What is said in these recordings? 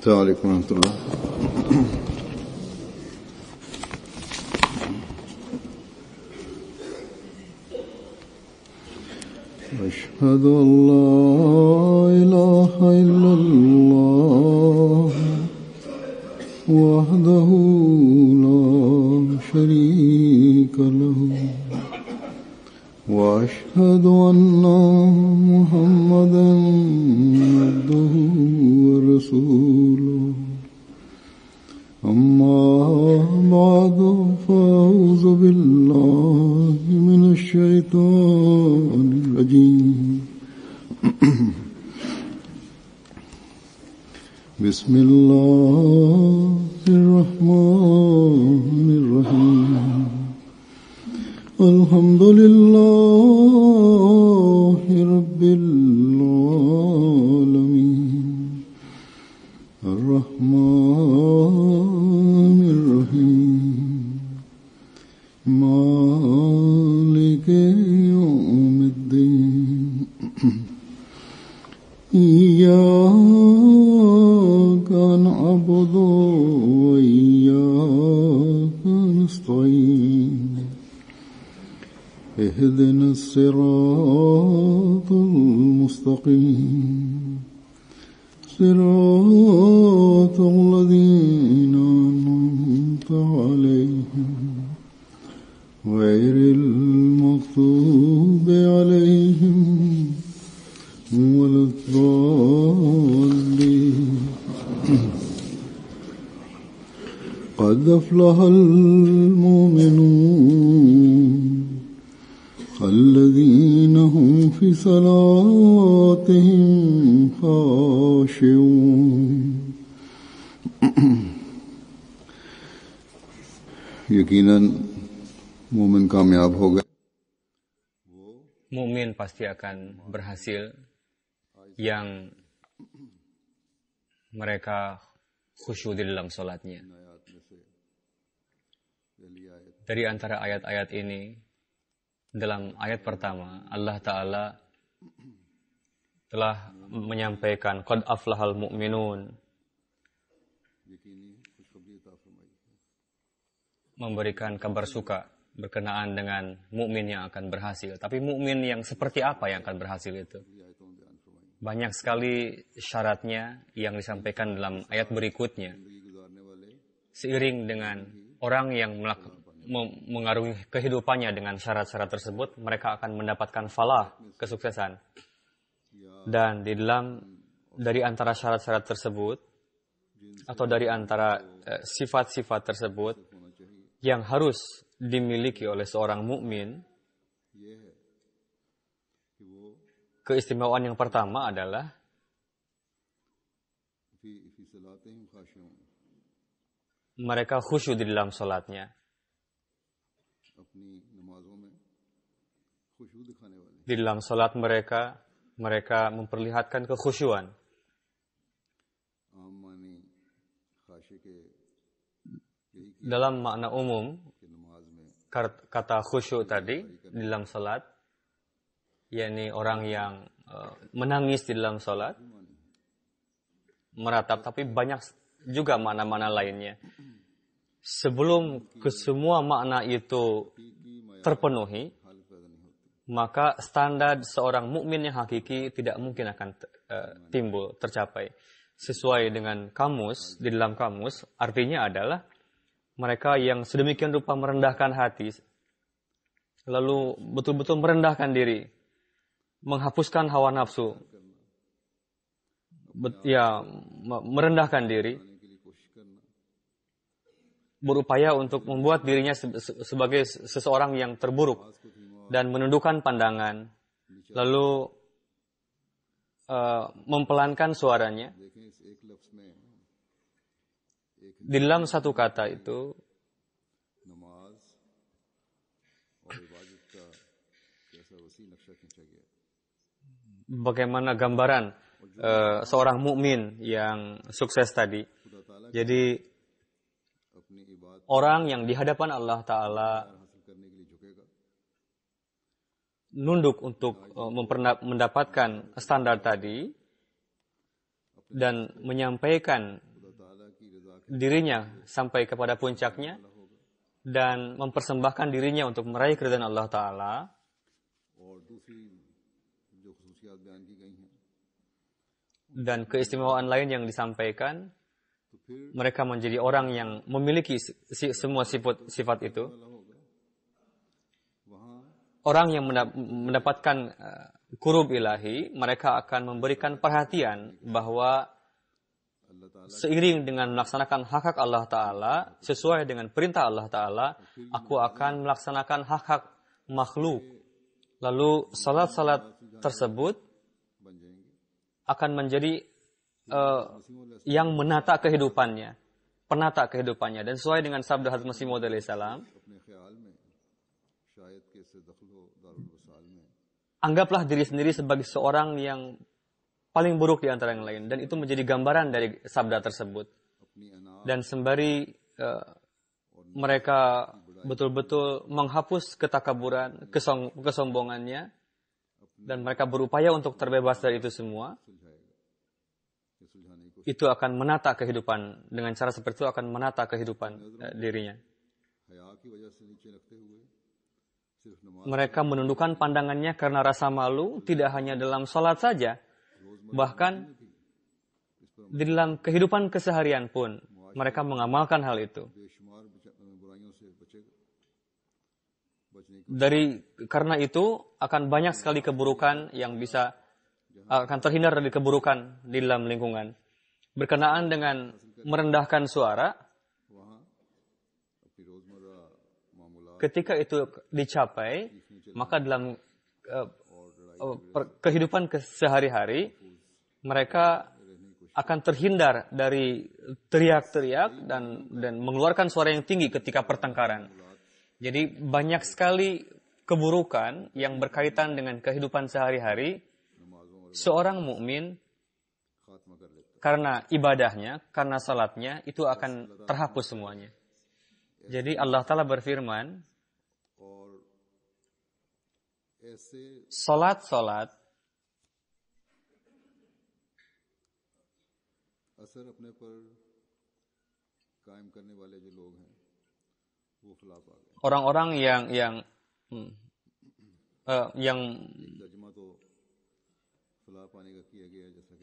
السلام عليكم ورحمة الله. أشهد أن لا إله إلا الله وحده لا شريك له وأشهد أن محمدا عبده ورسوله أما بعد فأعوذ بالله من الشيطان الرجيم بسم الله الرحمن الرحيم الحمد لله رب العالمين الرحمن الرحيم مالك يوم الدين إياك نعبد وإياك نستعين اهدنا الصراط المستقيم صراط الذين أنعمت عليهم غير المغضوب عليهم ولا الضالين. قد أفلح المؤمنون الذين هم في صلاتهم خاشعون. यकीनन मोमिन कामयाब होगा. Mukmin pasti akan berhasil yang mereka khusyuk di dalam salatnya. Dari antara ayat-ayat ini, dalam ayat pertama Allah Ta'ala telah menyampaikan qad aflahal mu'minun, memberikan kabar suka berkenaan dengan mukmin yang akan berhasil. Tapi mukmin yang seperti apa yang akan berhasil itu? Banyak sekali syaratnya yang disampaikan dalam ayat berikutnya. Seiring dengan orang yang mengarungi kehidupannya dengan syarat-syarat tersebut, mereka akan mendapatkan falah, kesuksesan. Dan dari antara syarat-syarat tersebut, atau dari antara sifat-sifat tersebut yang harus dimiliki oleh seorang mukmin, keistimewaan yang pertama adalah mereka khusyuk di dalam salatnya. Di dalam salat mereka memperlihatkan kekhusyuan. Dalam makna umum, kata khusyuk tadi di dalam salat, yakni orang yang menangis di dalam salat, meratap, tapi banyak juga makna-makna lainnya. Sebelum kesemua makna itu terpenuhi, maka standar seorang mukmin yang hakiki tidak mungkin akan timbul, tercapai. Sesuai dengan kamus, di dalam kamus, artinya adalah mereka yang sedemikian rupa merendahkan hati, lalu betul-betul merendahkan diri, menghapuskan hawa nafsu, merendahkan diri, berupaya untuk membuat dirinya sebagai seseorang yang terburuk dan menundukkan pandangan, lalu mempelankan suaranya. Di dalam satu kata itu, bagaimana gambaran seorang mukmin yang sukses tadi. Jadi orang yang di hadapan Allah Ta'ala nunduk untuk mendapatkan standar tadi dan menyampaikan dirinya sampai kepada puncaknya dan mempersembahkan dirinya untuk meraih keridhaan Allah Ta'ala. Dan keistimewaan lain yang disampaikan, mereka menjadi orang yang memiliki semua sifat itu. Orang yang mendapatkan qurub ilahi, mereka akan memberikan perhatian bahwa seiring dengan melaksanakan hak-hak Allah Ta'ala, sesuai dengan perintah Allah Ta'ala, aku akan melaksanakan hak-hak makhluk. Lalu salat-salat tersebut akan menjadi yang menata kehidupannya, penata kehidupannya. Dan sesuai dengan sabda Hazrat Masih Maud alaihi salam, anggaplah diri sendiri sebagai seorang yang paling buruk di antara yang lain. Dan itu menjadi gambaran dari sabda tersebut. Dan sembari mereka betul-betul menghapus ketakaburan, kesombongannya, dan mereka berupaya untuk terbebas dari itu semua, itu akan menata kehidupan. Dengan cara seperti itu akan menata kehidupan dirinya. Mereka menundukkan pandangannya karena rasa malu, tidak hanya dalam sholat saja, bahkan di dalam kehidupan keseharian pun mereka mengamalkan hal itu. Karena itu akan banyak sekali keburukan yang akan terhindar dari keburukan di dalam lingkungan. Berkenaan dengan merendahkan suara, ketika itu dicapai, maka dalam kehidupan sehari-hari mereka akan terhindar dari teriak-teriak dan mengeluarkan suara yang tinggi ketika pertengkaran. Jadi banyak sekali keburukan yang berkaitan dengan kehidupan sehari-hari. Seorang mukmin karena ibadahnya, karena salatnya, itu akan terhapus semuanya. Jadi Allah Ta'ala berfirman, salat orang-orang yang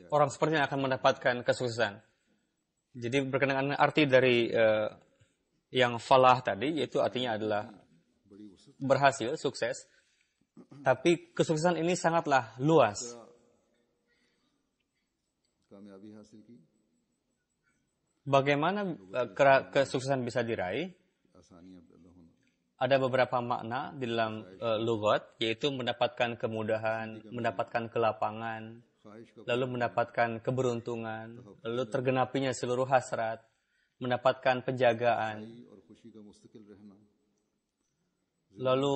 orang seperti yang akan mendapatkan kesuksesan. Jadi berkenaan arti dari yang falah tadi, yaitu artinya adalah berhasil, sukses. Tapi kesuksesan ini sangatlah luas. Bagaimana kesuksesan bisa diraih? Ada beberapa makna di dalam lughat, yaitu mendapatkan kemudahan, mendapatkan kelapangan, lalu mendapatkan keberuntungan, lalu tergenapinya seluruh hasrat, mendapatkan penjagaan, lalu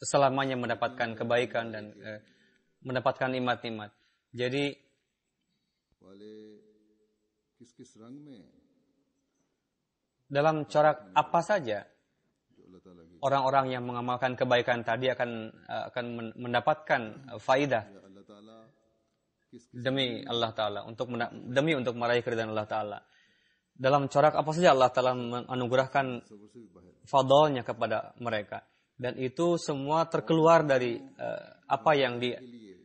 selamanya mendapatkan kebaikan dan mendapatkan nikmat-nikmat. Jadi dalam corak apa saja orang-orang yang mengamalkan kebaikan tadi akan mendapatkan faidah demi Allah Ta'ala, demi untuk meraih keridhaan Allah Ta'ala. Dalam corak apa saja Allah Ta'ala menganugerahkan fadlnya kepada mereka. Dan itu semua terkeluar dari apa yang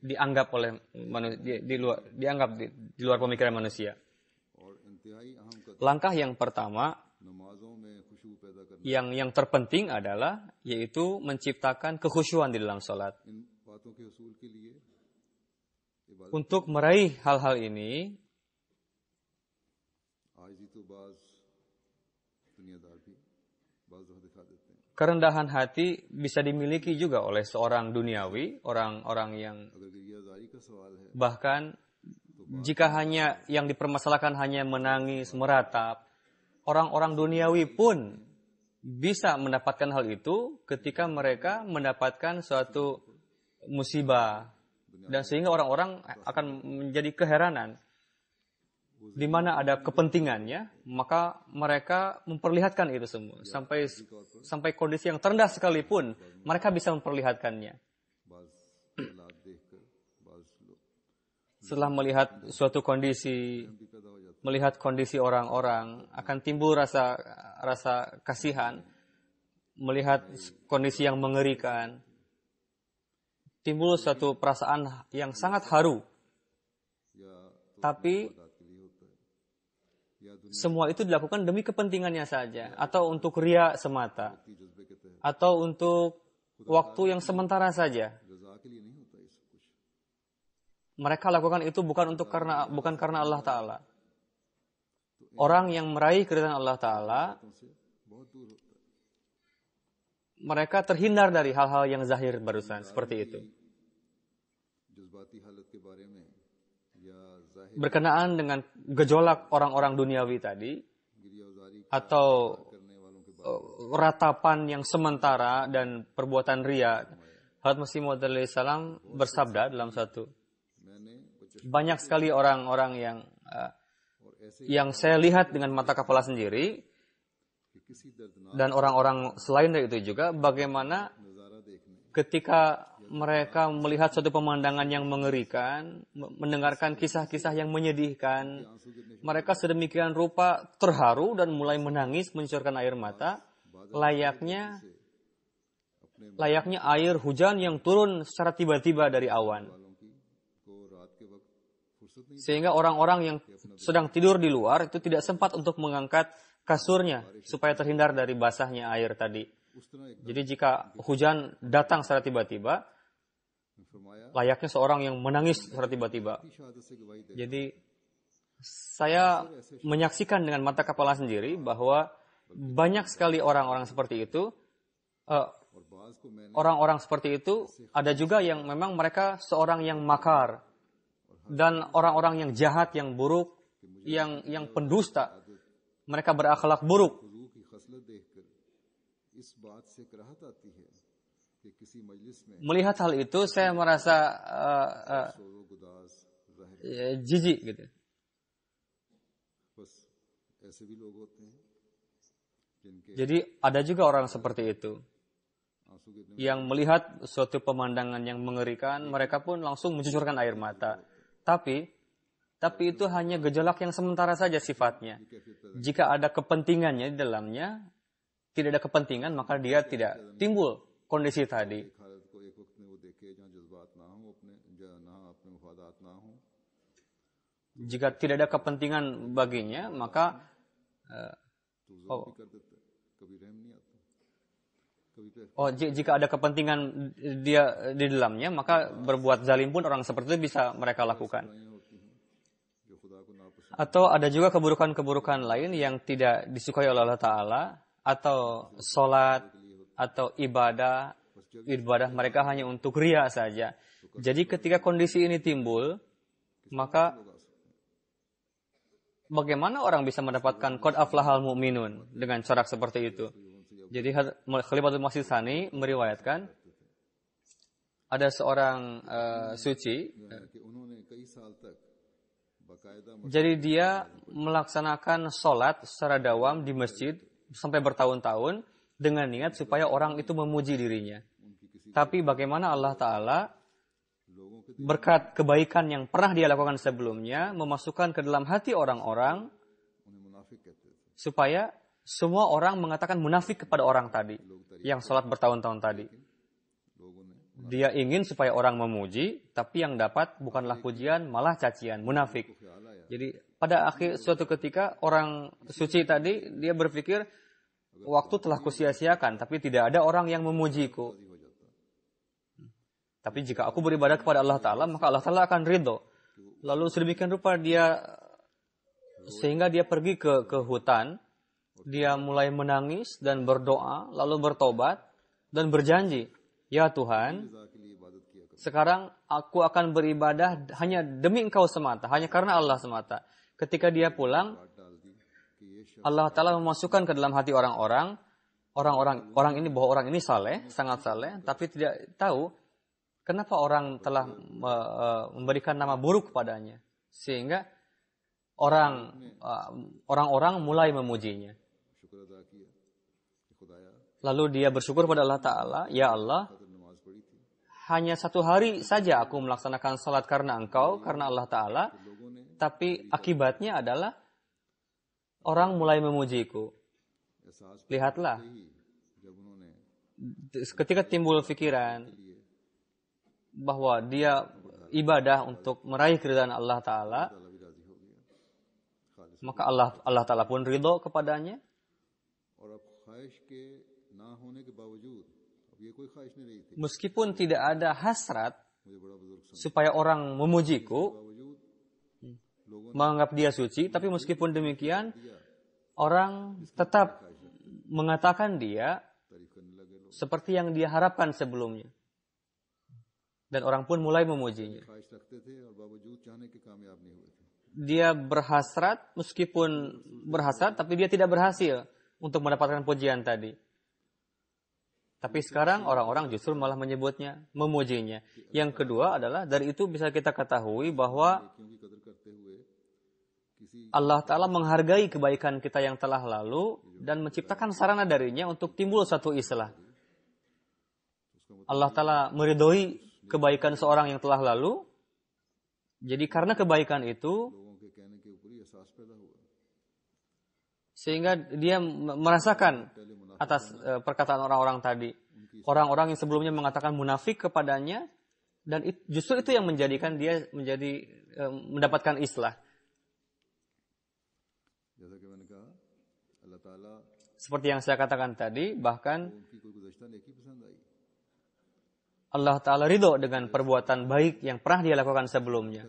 dianggap oleh manusia, di luar pemikiran manusia. Langkah yang pertama yang terpenting adalah yaitu menciptakan kekhusyuan di dalam salat. Untuk meraih hal-hal ini, kerendahan hati bisa dimiliki juga oleh seorang duniawi, orang-orang yang bahkan jika hanya yang dipermasalahkan hanya menangis, meratap, orang-orang duniawi pun bisa mendapatkan hal itu ketika mereka mendapatkan suatu musibah. Dan sehingga orang-orang akan menjadi keheranan. Di mana ada kepentingannya, maka mereka memperlihatkan itu semua. Sampai kondisi yang terendah sekalipun, mereka bisa memperlihatkannya. Setelah melihat suatu kondisi melihat kondisi orang-orang, akan timbul rasa kasihan, melihat kondisi yang mengerikan, timbul suatu perasaan yang sangat haru. Tapi semua itu dilakukan demi kepentingannya saja, atau untuk ria semata, atau untuk waktu yang sementara saja. Mereka lakukan itu bukan karena Allah Ta'ala. Orang yang meraih keridhaan Allah Ta'ala, mereka terhindar dari hal-hal yang zahir barusan, seperti itu. Berkenaan dengan gejolak orang-orang duniawi tadi, atau ratapan yang sementara dan perbuatan ria, Hadrat Masih Maud alaihissalam bersabda dalam satu, banyak sekali orang-orang yang saya lihat dengan mata kepala sendiri, dan orang-orang selain dari itu juga, bagaimana ketika mereka melihat suatu pemandangan yang mengerikan, mendengarkan kisah-kisah yang menyedihkan, mereka sedemikian rupa terharu dan mulai menangis, mencucurkan air mata, layaknya air hujan yang turun secara tiba-tiba dari awan. Sehingga orang-orang yang sedang tidur di luar itu tidak sempat untuk mengangkat kasurnya supaya terhindar dari basahnya air tadi. Jadi jika hujan datang secara tiba-tiba, layaknya seorang yang menangis secara tiba-tiba. Jadi saya menyaksikan dengan mata kepala sendiri bahwa banyak sekali orang-orang seperti itu. Orang-orang seperti itu ada juga yang memang mereka seorang yang makar, dan orang-orang yang jahat, yang buruk, yang pendusta. Mereka berakhlak buruk. Melihat hal itu, saya merasa jijik gitu. Jadi ada juga orang seperti itu, yang melihat suatu pemandangan yang mengerikan, mereka pun langsung mencucurkan air mata. Tapi itu hanya gejolak yang sementara saja sifatnya. Jika ada kepentingannya di dalamnya, tidak ada kepentingan, maka dia tidak timbul kondisi tadi. Jika tidak ada kepentingan baginya, maka jika ada kepentingan dia di dalamnya, maka berbuat zalim pun orang seperti itu bisa mereka lakukan. Atau ada juga keburukan-keburukan lain yang tidak disukai oleh Allah Ta'ala, atau sholat, atau ibadah mereka hanya untuk ria saja. Jadi ketika kondisi ini timbul, maka bagaimana orang bisa mendapatkan qad aflahal mu'minun dengan corak seperti itu? Jadi Khalifatul Masih Tsani meriwayatkan ada seorang suci. Jadi dia melaksanakan sholat secara dawam di masjid sampai bertahun-tahun dengan niat supaya orang itu memuji dirinya. Tapi bagaimana Allah Ta'ala berkat kebaikan yang pernah dia lakukan sebelumnya memasukkan ke dalam hati orang-orang supaya semua orang mengatakan munafik kepada orang tadi yang sholat bertahun-tahun tadi. Dia ingin supaya orang memuji, tapi yang dapat bukanlah pujian, malah cacian, munafik. Jadi pada akhir suatu ketika orang suci tadi dia berpikir, waktu telah kusia-siakan, tapi tidak ada orang yang memujiku. Tapi jika aku beribadah kepada Allah Ta'ala, maka Allah Ta'ala akan ridho. Lalu sedemikian rupa dia, sehingga dia pergi ke hutan, dia mulai menangis dan berdoa, lalu bertobat dan berjanji, ya Tuhan, sekarang aku akan beribadah hanya demi Engkau semata, hanya karena Allah semata. Ketika dia pulang, Allah Ta'ala memasukkan ke dalam hati orang ini bahwa orang ini saleh, sangat saleh, tapi tidak tahu kenapa orang telah memberikan nama buruk kepadanya, sehingga orang-orang mulai memujinya. Lalu dia bersyukur pada Allah Ta'ala, ya Allah, hanya 1 hari saja aku melaksanakan salat karena Engkau, karena Allah Ta'ala, tapi akibatnya adalah orang mulai memujiku. Lihatlah, ketika timbul pikiran bahwa dia ibadah untuk meraih keridhaan Allah Ta'ala, maka Allah Ta'ala pun ridho kepadanya. Meskipun tidak ada hasrat supaya orang memujiku, menganggap dia suci, tapi meskipun demikian, orang tetap mengatakan dia seperti yang dia harapkan sebelumnya. Dan orang pun mulai memujinya. Dia berhasrat, meskipun berhasrat, tapi dia tidak berhasil untuk mendapatkan pujian tadi. Tapi sekarang orang-orang justru malah menyebutnya, memujinya. Yang kedua adalah, dari itu bisa kita ketahui bahwa Allah Ta'ala menghargai kebaikan kita yang telah lalu dan menciptakan sarana darinya untuk timbul satu islah. Allah Ta'ala meridhoi kebaikan seorang yang telah lalu. Jadi karena kebaikan itu, sehingga dia merasakan atas perkataan orang-orang tadi. Orang-orang yang sebelumnya mengatakan munafik kepadanya, dan justru itu yang menjadikan dia mendapatkan islah. Seperti yang saya katakan tadi, bahkan Allah Ta'ala ridho dengan perbuatan baik yang pernah dia lakukan sebelumnya.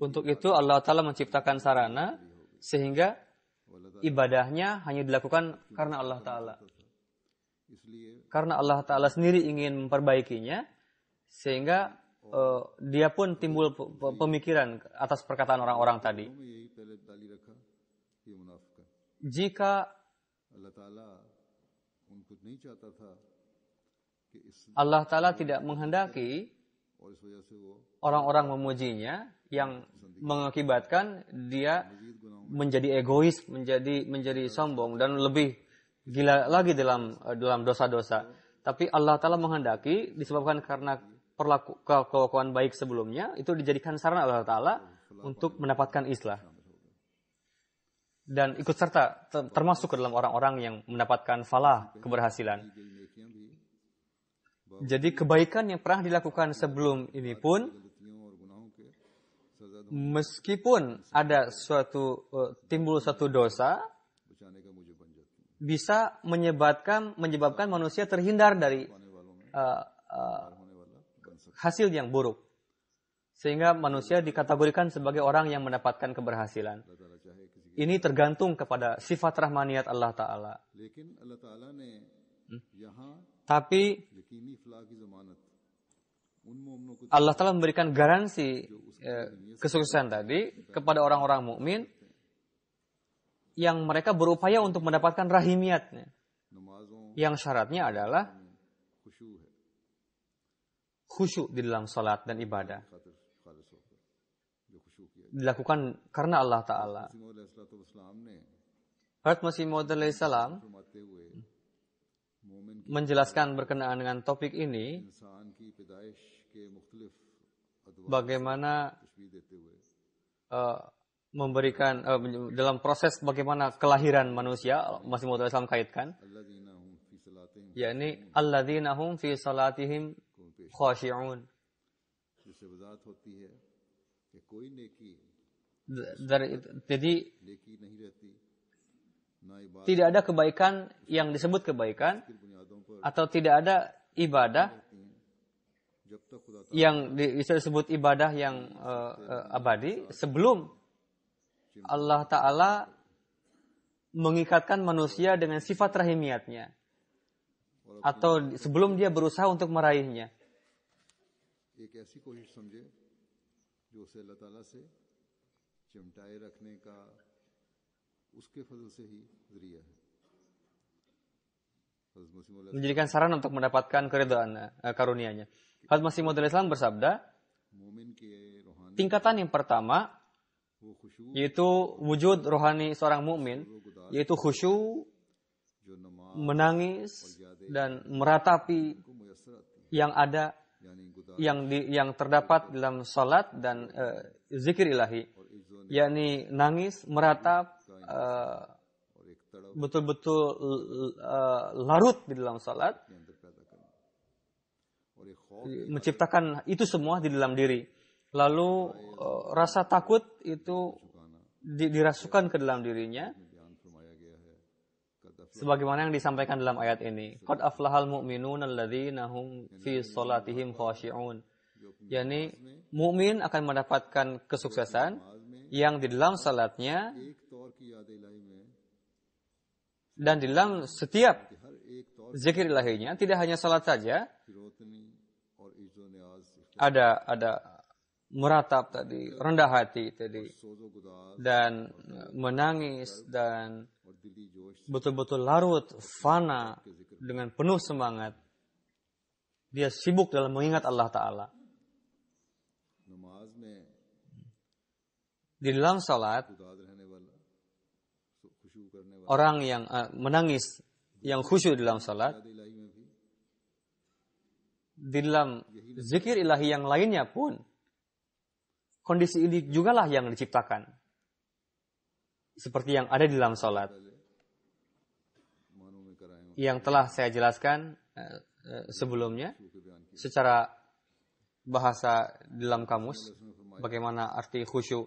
Untuk itu Allah Ta'ala menciptakan sarana sehingga ibadahnya hanya dilakukan karena Allah Ta'ala. Karena Allah Ta'ala sendiri ingin memperbaikinya, sehingga dia pun timbul pemikiran atas perkataan orang-orang tadi. Jika Allah Ta'ala tidak menghendaki orang-orang memujinya, yang mengakibatkan dia menjadi egois, menjadi sombong, dan lebih gila lagi dalam dosa-dosa. Tapi Allah Ta'ala menghendaki, disebabkan karena kelakuan baik sebelumnya, itu dijadikan sarana Allah Ta'ala untuk mendapatkan islah. Dan ikut serta, termasuk ke dalam orang-orang yang mendapatkan falah, keberhasilan. Jadi kebaikan yang pernah dilakukan sebelum ini pun, meskipun ada timbul suatu dosa, bisa menyebabkan manusia terhindar dari hasil yang buruk, sehingga manusia dikategorikan sebagai orang yang mendapatkan keberhasilan. Ini tergantung kepada sifat rahmaniyat Allah Ta'ala. Tapi Allah Ta'ala memberikan garansi kesuksesan tadi kepada orang-orang mukmin yang mereka berupaya untuk mendapatkan rahimiyatnya. Yang syaratnya adalah khusyuk di dalam salat dan ibadah. Dilakukan karena Allah Ta'ala. Hadrat Masih Maud alaihissalam menjelaskan berkenaan dengan topik ini, bagaimana memberikan dalam proses bagaimana kelahiran manusia. Masih Maud alaihissalam kaitkan, yakni alladzina hum fi salatihim khashi'un. Jadi tidak ada kebaikan yang disebut kebaikan, atau tidak ada ibadah yang bisa disebut ibadah yang abadi sebelum Allah Ta'ala mengikatkan manusia dengan sifat rahimiyatnya, atau sebelum dia berusaha untuk meraihnya. Menjadikan saran untuk mendapatkan keridhaan karunia-Nya. Hadrat Masih Maud alaihissalam bersabda, tingkatan yang pertama yaitu wujud rohani seorang mukmin, yaitu khusyuk, menangis dan meratapi yang ada, yang terdapat dalam salat dan zikir ilahi, yakni nangis, meratap और एक तड़प betul-betul larut di dalam salat, के अंदर पैदा करना और एक खौफ menciptakan itu semua di dalam diri. Lalu rasa takut itu dirasukan ke dalam dirinya, में बयान फरमाया गया है कद sebagaimana yang disampaikan dalam ayat ini. Qad aflahal mu'minun alladzina hum fi salatihim khashi'un. Yani mukmin akan mendapatkan kesuksesan yang di dalam salatnya एक तौर की याद इलाही में dan di dalam setiap हर एक तौर zikir ilahinya, tidak hanya salat saja, की रोतनी और इज्जो न्याज ada meratap tadi, rendah hati tadi, सोजो गुदार dan menangis dan और दिली जोश betul-betul larut, fana dengan penuh semangat. Dia sibuk dalam mengingat Allah Ta'ala. नमाज में Di dalam salat, गुदार रहने वाला खुशू करने वाला orang yang menangis, yang khusyuk di dalam salat, याद इलाही में भी di dalam zikir ilahi yang lainnya pun, kondisi ini jugalah yang diciptakan. Seperti yang ada di dalam salat. मानों में कराए Yang telah saya jelaskan sebelumnya, के बयान किया secara bahasa dalam kamus, bagaimana arti khusyuk.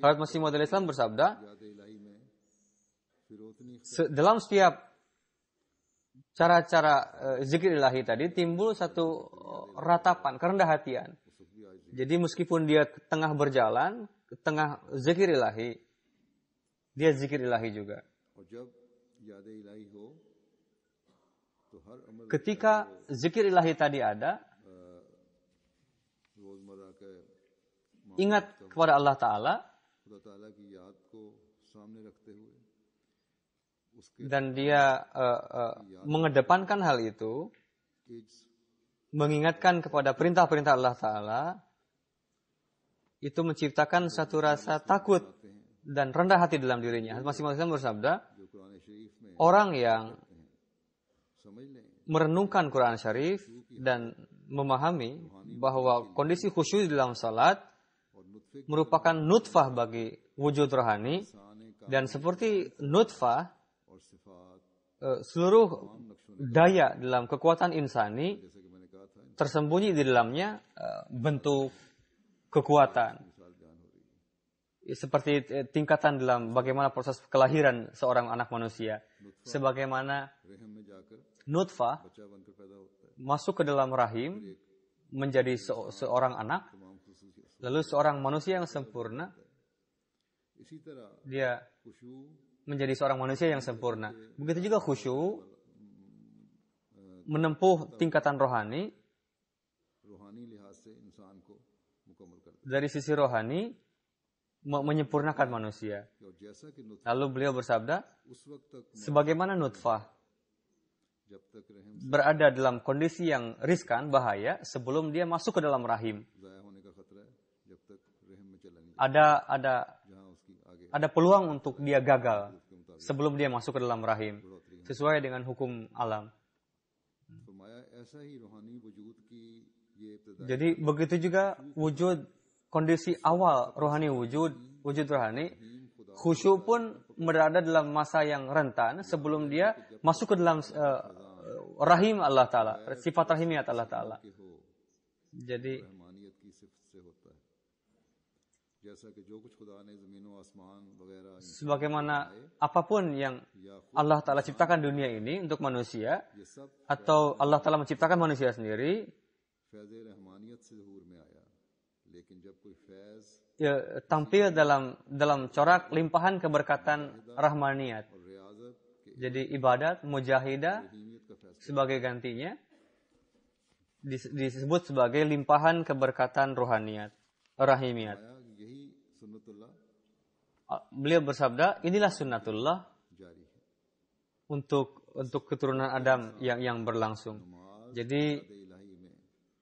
Hadrat Masih Maud Islam bersabda, याद इलाही में फिर रोतनी dalam setiap cara-cara zikir ilahi tadi timbul satu ratapan, kerendah hatian. Jadi meskipun dia tengah berjalan, tengah zikir ilahi, dia zikir ilahi juga. और जब याद इलाही हो तो हर अमल Ketika zikir ilahi tadi ada, रोजमर्रा के ingat kepada Allah Ta'ala, खुदा ताला की याद को सामने रखते हुए उसके dan dia mengedepankan hal itu, एज mengingatkan kepada perintah-perintah Allah Ta'ala, itu menciptakan satu rasa takut dan rendah hati dalam dirinya. Masing-masing bersabda, जो कुरान शरीफ में orang yang समझ लें merenungkan Quran Syarif dan memahami bahwa kondisi khusyuk di dalam salat और नुत्फे merupakan nutfah bagi wujud rohani, आने का dan seperti nutfah, और सिफात seluruh daya dalam kekuatan insani जैसे कि मैंने कहा था tersembunyi di dalamnya bentuk kekuatan. मिसाल बयान हो रही है Seperti tingkatan dalam bagaimana proses kelahiran seorang anak manusia. Sebagaimana रहम में जाकर nutfah बच्चा बनकर पैदा होता है masuk ke dalam rahim menjadi seorang anak, तमाम खुसूसियत lalu seorang manusia yang sempurna, इसी तरह dia खुशू menjadi seorang manusia yang sempurna. Begitu juga khusyuk menempuh tingkatan rohani, रूहानी लिहाज से इंसान को मुकम्मल करता dari sisi rohani menyempurnakan manusia. है और जैसा कि नुत्फा Lalu beliau bersabda, उस वक्त तक sebagaimana nutfah जब तक रहम berada dalam kondisi yang riskan, bahaya, sebelum dia masuk ke dalam rahim. ज़ाया होने का खतरा है जब तक रहम में चला नहीं Ada जहाँ उसकी आगे ada peluang untuk dia gagal sebelum dia masuk ke dalam rahim, sesuai dengan hukum alam. फरमाया ऐसा ही रूहानी वजूद की ये इब्तिदा Jadi begitu juga wujud kondisi awal rohani wujud rohani, khusyuk pun berada dalam masa yang rentan sebelum dia masuk ke dalam rahim Allah Ta'ala, sifat rahimiyat Allah Ta'ala. के हो Jadi रहमानियत की सिफत से होता है जैसा कि जो कुछ खुदा ने ज़मीन व आसमान वगैरह sebagaimana apapun yang Allah Ta'ala ciptakan dunia ini untuk manusia, ये सब atau Allah Ta'ala menciptakan manusia sendiri, फैज़ रहमानियत से ज़हूर में आया लेकिन जब कोई फैज़ ya, tampil dalam corak limpahan keberkatan rahmaniyat. और रियाजत के Jadi ibadat mujahidah रहमियत का फैसला sebagai gantinya disebut sebagai limpahan keberkatan rohaniyat, rahimiyat. आया यही सुन्नतुल्लाह Beliau bersabda, inilah sunnatullah जारी है untuk keturunan Adam yang berlangsung. Jadi इलाही में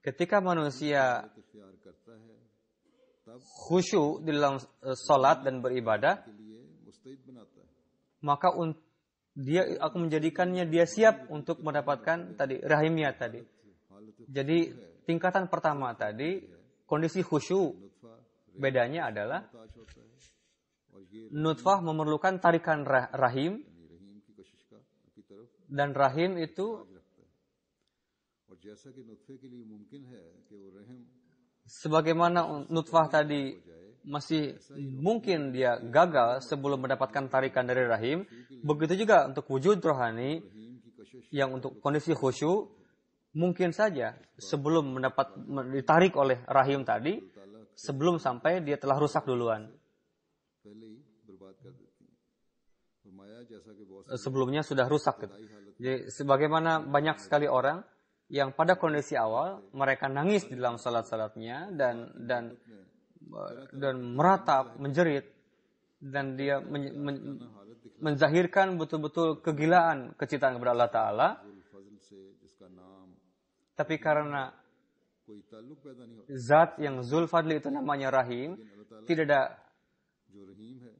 ketika manusia इख्तियार करता है तब khusyuk di dalam salat dan beribadah, के लिए मुस्तैद बनाता है maka dia akan menjadikannya dia siap untuk mendapatkan tadi rahimiyat tadi. Jadi tingkatan pertama tadi, kondisi khusyuk, नुत्फा bedanya adalah ताज होता है nutfah memerlukan tarikan rahim, यानी रहीम की कशिश की तरफ dan rahim itu रखता है। और जैसा कि नुत्फे के लिए मुमकिन है कि वो रहम sebagaimana nutfah tadi masih mungkin dia gagal sebelum mendapatkan tarikan dari rahim, begitu juga untuk wujud rohani रहीम की कशिश yang untuk kondisi khusyuk mungkin saja sebelum ditarik oleh rahim tadi, sebelum sampai dia telah rusak duluan. पहले ही बर्बाद कर देती है। फरमाया जैसा कि बहुत Sebelumnya sudah rusak gitu. Jadi sebagaimana banyak sekali orang yang pada kondisi awal mereka nangis di dalam salat-salatnya dan meratap, menjerit, dan dia menzahirkan betul-betul kegilaan kecintaan kepada Allah Ta'ala. फजल से जिसका नाम Tapi karena कोई ताल्लुक पैदा नहीं होता, zat yang Zulfadli itu namanya Rahim, tidak ada, जो रहीम है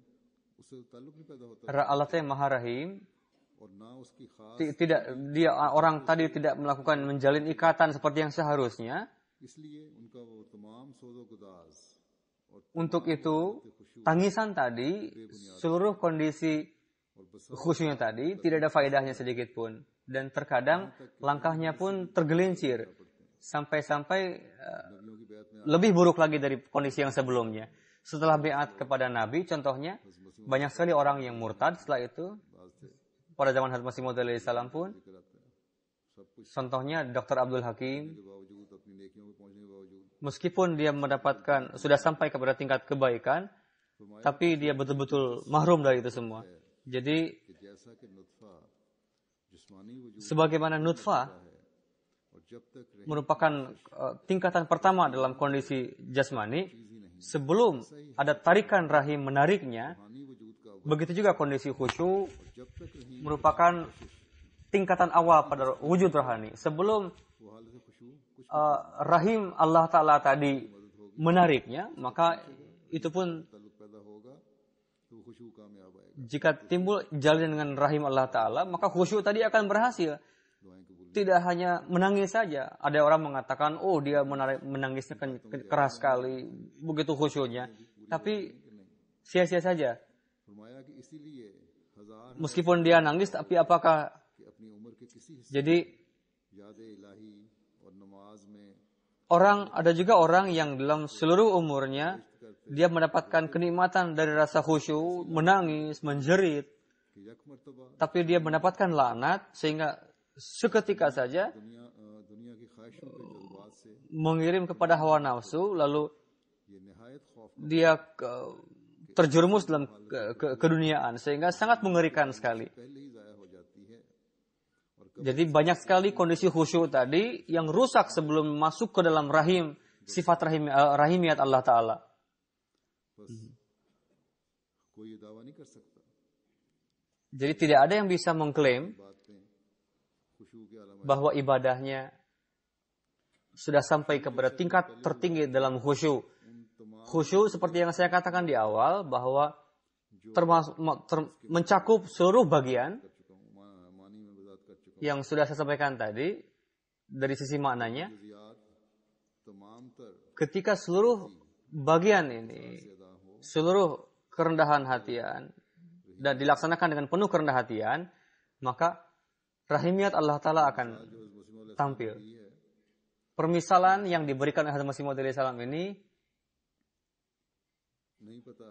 उससे ताल्लुक नहीं पैदा होता Allah Ta'ala Maha Rahim, और ना उसकी खास, tidak, dia orang tadi tidak melakukan menjalin ikatan seperti yang seharusnya. इसलिए उनका वो तमाम सोज़ो गुदाज और Untuk itu, tangisan tadi, seluruh kondisi khusyuknya tadi tidak ada faedahnya sedikit pun. Dan terkadang langkahnya pun tergelincir. Sampai-sampai नबियों की बैत में lebih buruk lagi dari kondisi yang sebelumnya. Setelah beat kepada Nabi, contohnya, banyak sekali orang yang murtad setelah itu. Pada zaman Hazrat Masih Maud alaihissalam pun, जिक्र आता है, सब कुछ contohnya Dr. Abdul Hakim, के बावजूद अपनी नेकियों में पहुंचने के बावजूद meskipun dia mendapatkan, sudah sampai kepada tingkat kebaikan, tapi dia betul-betul mahrum dari itu semua. Jadi, कि जैसा कि नुत्फा जिस्मानी वजूद sebagaimana nutfah है और जब तक रहीम merupakan tingkatan pertama dalam kondisi jasmani, sebelum ada tarikan rahim menariknya, रूहानी वजूद का begitu juga kondisi khusyuk जब तक रहीम merupakan tingkatan awal pada wujud rohani. Sebelum वो हालत खुशू कुछ rahim Allah Ta'ala tadi menariknya, maka itu pun ताल्लुक पैदा होगा तो वो खुशू कामयाब आएगा, jika timbul jalin dengan rahim Allah Ta'ala, maka khusyuk tadi akan berhasil. दुआएं कबूल Tidak hanya menangis saja. Ada orang mengatakan, oh dia menangisnya keras sekali, begitu khusyuknya. Tapi sia-sia saja. फरमाया कि इसीलिए हजार Meskipun dia nangis, tapi apakah कि अपनी उम्र के किसी हिस्से jadi याद इलाही और नमाज में ada juga orang yang dalam seluruh umurnya dia mendapatkan kenikmatan dari rasa khusyuk, menangis, menjerit, कि यक मर्तबा tapi dia mendapatkan laknat sehingga seketika saja दुनिया की ख्वाहिशों के जज्बात से mengirim kepada hawa nafsu, lalu ये निहायत खौफ dia terjerumus dalam keduniaan sehingga sangat mengerikan sekali. पहले ही जाया हो जाती है और Jadi banyak sekali kondisi khusyuk tadi yang rusak sebelum masuk ke dalam rahim, sifat rahimiyat Allah Ta'ala. बस कोई ये दावा नहीं कर सकता Jadi tidak ada yang bisa mengklaim बातें खुशू के आलम bahwa ibadahnya sudah sampai kepada tingkat tertinggi dalam khusyuk. Khusyuk seperti yang saya katakan di awal bahwa mencakup seluruh bagian कर चुका हूँ, मानी में वजात कर चुका yang sudah saya sampaikan tadi dari sisi maknanya. हूँ। जियात तमाम तर Ketika seluruh bagian ini, अदा हो seluruh kerendahan hatian dan dilaksanakan dengan penuh kerendahan hatian, maka rahimiyat Allah Ta'ala akan tampil. Permisalan yang diberikan oleh Hazrat Masih Maud alaihissalam ini नहीं पता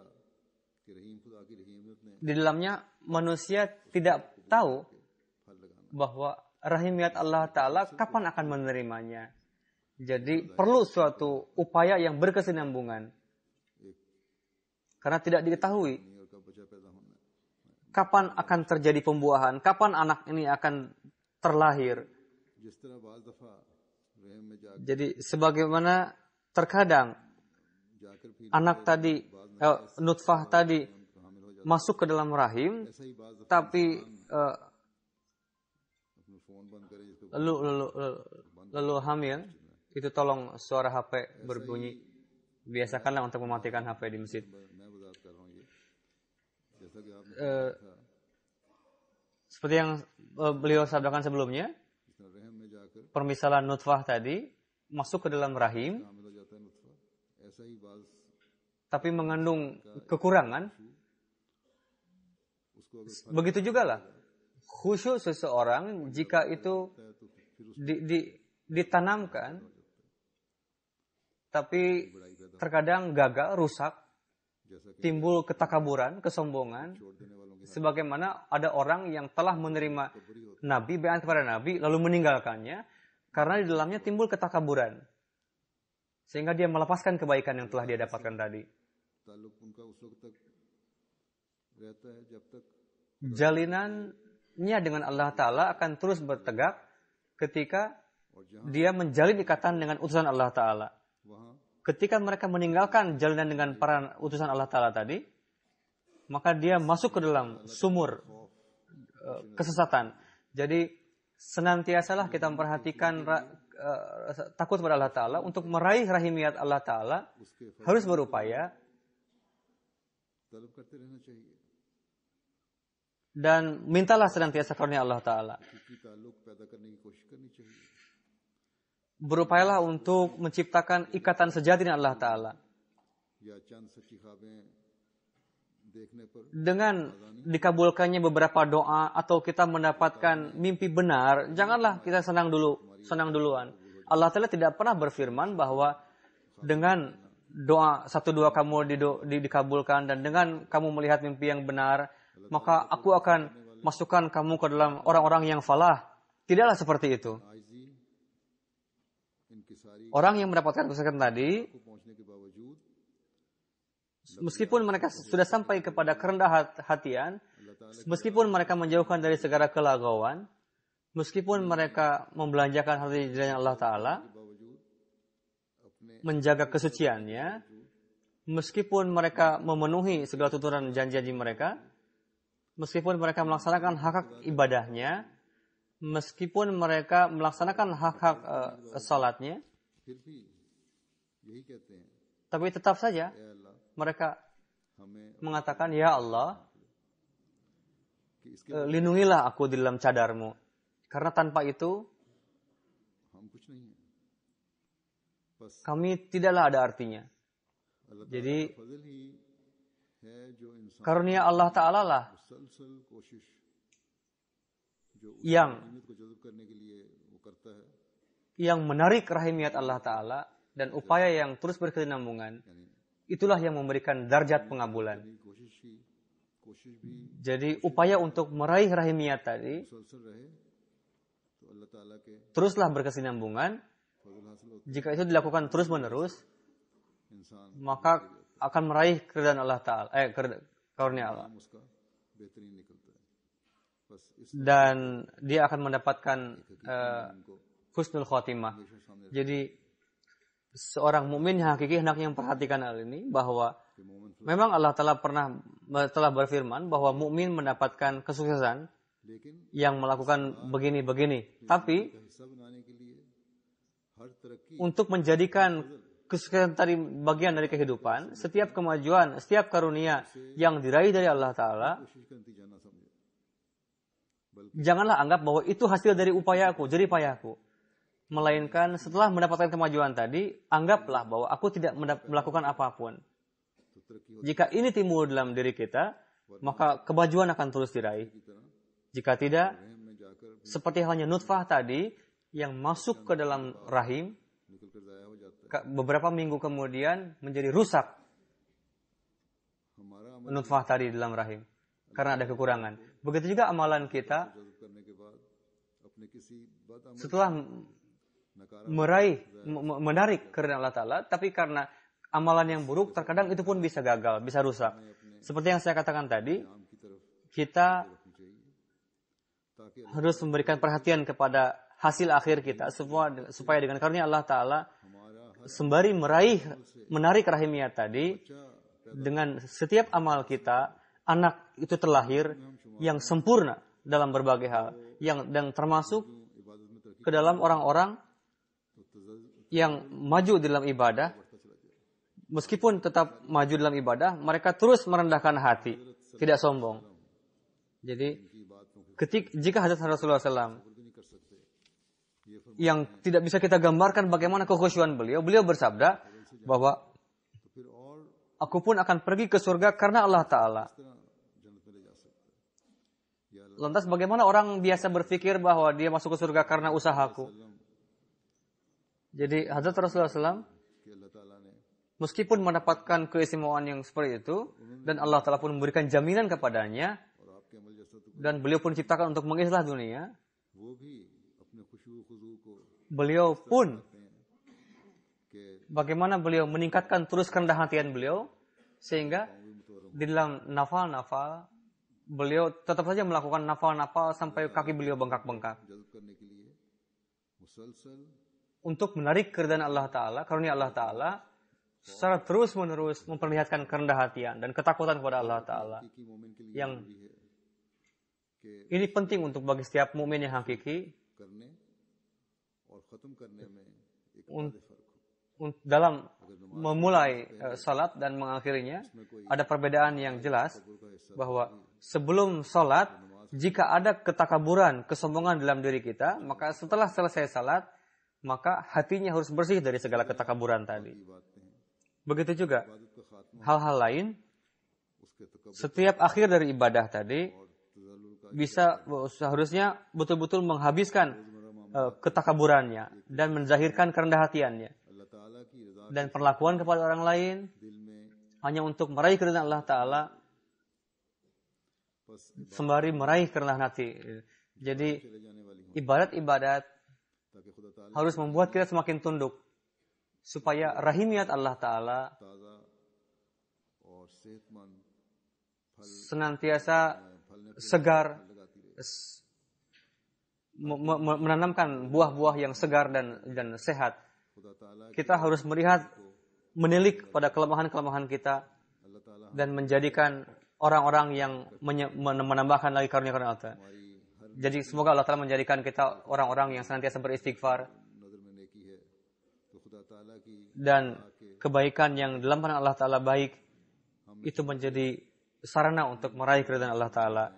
कि रहीम खुदा की रहीमियत ने di dalamnya manusia tidak tahu फल लगाना bahwa rahimiyat Allah Ta'ala kapan akan menerimanya. Jadi perlu suatu upaya yang berkesinambungan. Karena tidak diketahui नहीं और कब बच्चा पैदा होना है। kapan akan terjadi pembuahan, kapan anak ini akan terlahir. जिस तरह बाज दफा रहम में Jadi sebagaimana terkadang जाकर फिर anak tadi, nutfah tadi हामिल हो masuk ke dalam rahim, जाता, ऐसा ही बाज दफा tapi अपना फोन बंद करे जिसको lalu hamil, itu tolong suara HP berbunyi. Biasakanlah untuk mematikan HP di masjid. मैं वजात कर रहा हूँ ये जैसा कि आपने कहा Seperti yang beliau sabdakan sebelumnya, जिस तरह रहम में जाकर permisalan nutfah tadi masuk ke dalam rahim, हामिल हो जाता है नुतफा, ऐसा ही बाज tapi mengandung kekurangan, Begitu juga lah khusyuk seseorang jika itu ditanamkan, tapi terkadang gagal, rusak, timbul ketakaburan, kesombongan, sebagaimana ada orang yang telah menerima Nabi, baiat kepada Nabi, lalu meninggalkannya, karena di dalamnya timbul ketakaburan. Sehingga dia melepaskan kebaikan yang telah dia dapatkan tadi. Jalinannya dengan Allah Ta'ala akan terus bertegak ketika dia menjalin ikatan dengan utusan Allah Ta'ala. Ketika mereka meninggalkan jalinan dengan para utusan Allah Ta'ala tadi, maka dia masuk ke dalam sumur kesesatan. Jadi senantiasalah kita memperhatikan takut kepada Allah Ta'ala untuk meraih rahimiyat Allah Ta'ala, harus berupaya dan mintalah senantiasa karunia Allah Ta'ala. Berupayalah untuk menciptakan ikatan sejati dengan Allah Ta'ala. Dengan dikabulkannya beberapa doa atau kita mendapatkan mimpi benar, janganlah kita senang duluan. Allah Ta'ala tidak pernah berfirman bahwa dengan satu doa kamu dikabulkan dan dengan kamu melihat mimpi yang benar, maka aku akan masukkan kamu ke dalam orang-orang yang falah. Tidaklah seperti itu. Orang yang mendapatkan kesehatan tadi, meskipun mereka sudah sampai kepada kerendahan hatian, meskipun mereka menjauhkan dari segala kelagauan, meskipun mereka membelanjakan hati di jalan Allah Ta'ala, menjaga kesuciannya, meskipun mereka memenuhi segala tuntunan janji-janji mereka, meskipun mereka melaksanakan hak-hak ibadahnya, meskipun mereka melaksanakan hak-hak salatnya, tapi tetap saja mereka mengatakan, ya Allah, lindungilah aku di dalam cadarmu. Karena tanpa itu, kami tidaklah ada artinya. Jadi, karunia Allah Ta'ala lah yang menarik rahimiyat Allah Ta'ala dan upaya yang terus berkesinambungan, itulah yang memberikan darjat pengabulan. Jadi upaya untuk meraih rahimiyat tadi teruslah berkesinambungan. Jika itu dilakukan terus-menerus, maka akan meraih keridhaan Allah Ta'ala, karunia Allah. Dan dia akan mendapatkan husnul khotimah. Jadi seorang mukmin yang hakiki hendaknya memperhatikan hal ini, bahwa memang Allah Ta'ala telah berfirman bahwa mukmin mendapatkan kesuksesan yang melakukan begini-begini. Tapi untuk menjadikan kesuksesan tadi bagian dari kehidupan, setiap kemajuan, setiap karunia yang diraih dari Allah Ta'ala, janganlah anggap bahwa itu hasil dari upayaku, jerih payahku. Melainkan setelah mendapatkan kemajuan tadi, anggaplah bahwa aku tidak melakukan apapun. Jika ini timbul dalam diri kita, maka kemajuan akan terus diraih. Jika tidak, seperti halnya nutfah tadi yang masuk ke dalam rahim, beberapa minggu kemudian menjadi rusak nutfah tadi dalam rahim karena ada kekurangan. Begitu juga amalan kita setelah menarik keridhaan Allah Ta'ala, tapi karena amalan yang buruk terkadang itu pun bisa gagal, bisa rusak. Seperti yang saya katakan tadi, kita harus memberikan perhatian kepada hasil akhir kita supaya dengan karunia Allah Ta'ala sembari menarik rahimiyat tadi, dengan setiap amal kita, anak itu terlahir yang sempurna dalam berbagai hal, dan termasuk ke dalam orang-orang yang maju dalam ibadah. Meskipun tetap maju dalam ibadah, mereka terus merendahkan hati, tidak sombong. Jadi, jika hadits Rasulullah SAW yang tidak bisa kita gambarkan bagaimana kekhusyuan beliau bersabda bahwa aku pun akan pergi ke surga karena Allah Ta'ala. Lantas bagaimana orang biasa berpikir bahwa dia masuk ke surga karena usahaku? Jadi Hazrat Rasulullah SAW meskipun mendapatkan keistimewaan yang seperti itu, dan Allah Ta'ala pun memberikan jaminan kepadanya, dan beliau pun diciptakan untuk mengislah dunia, beliau pun bagaimana beliau meningkatkan terus kerendahan hatian beliau, sehingga di dalam nafal-nafal beliau tetap saja melakukan nafal-nafal sampai kaki beliau bengkak-bengkak untuk menarik keridhaan Allah Ta'ala, karunia Allah Ta'ala, secara terus-menerus memperlihatkan kerendahan hatian dan ketakutan kepada Allah Ta'ala. Yang ini penting untuk bagi setiap mukmin yang hakiki dalam memulai salat dan mengakhirinya. Ada perbedaan yang jelas bahwa sebelum salat, jika ada ketakaburan, kesombongan dalam diri kita, maka setelah selesai salat, maka hatinya harus bersih dari segala ketakaburan tadi. Begitu juga hal-hal lain, setiap akhir dari ibadah tadi bisa seharusnya betul-betul menghabiskan ketakaburannya dan menzahirkan kerendahan hatiannya. Dan perlakuan kepada orang lain hanya untuk meraih keridhaan Allah Ta'ala, sembari meraih kerendahan hati. Jadi ibadat-ibadat harus membuat kita semakin tunduk, supaya rahimiyat Allah Ta'ala senantiasa segar, menanamkan buah-buah yang segar dan sehat. Kita harus menilik pada kelemahan-kelemahan kita dan menjadikan orang-orang yang menambahkan lagi karunia-karunia Allah. Jadi semoga Allah Ta'ala menjadikan kita orang-orang yang senantiasa beristighfar, dan kebaikan yang dalam pandangan Allah Ta'ala baik itu menjadi sarana untuk meraih keridhaan Allah Ta'ala.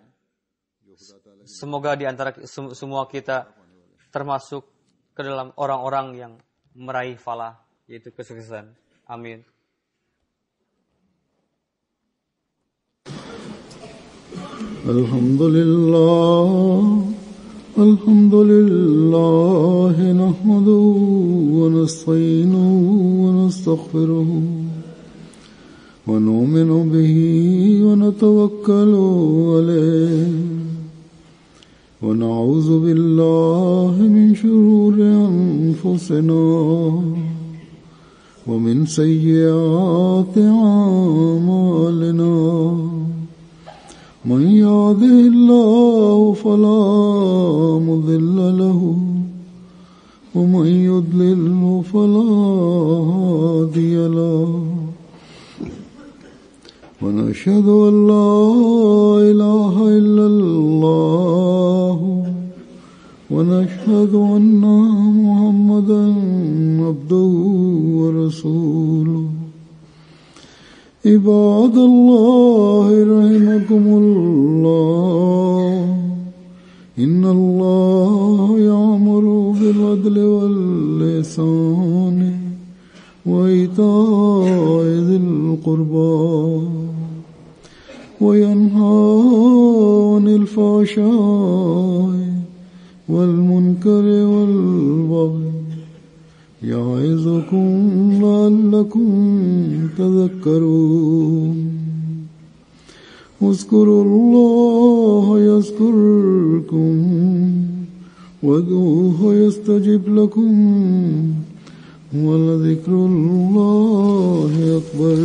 Semoga di antara semua kita termasuk ke dalam orang-orang yang meraih falah, yaitu kesuksesan. Amin. Alhamdulillah nahmaduhu wa nasta'inuhu wa nastaghfiruhu wa nu'minu bihi wa natawakkalu alayhi wa na'udzu billahi min shururi anfusina wa min sayyiati a'malina. من يهده الله فلا مضل له ومن يضلل فلا هادي له ونشهد أن لا إله إلا الله ونشهد أن محمدا عبده ورسوله. عباد الله رحمكم الله إن الله يأمر بالعدل والإحسان وإيتاء ذي القربى وينهى عن الفحشاء والمنكر والبغي يعظكم لعلكم تذكرون. اذكروا الله يذكركم وادعوه يستجب لكم ولذكر الله أكبر.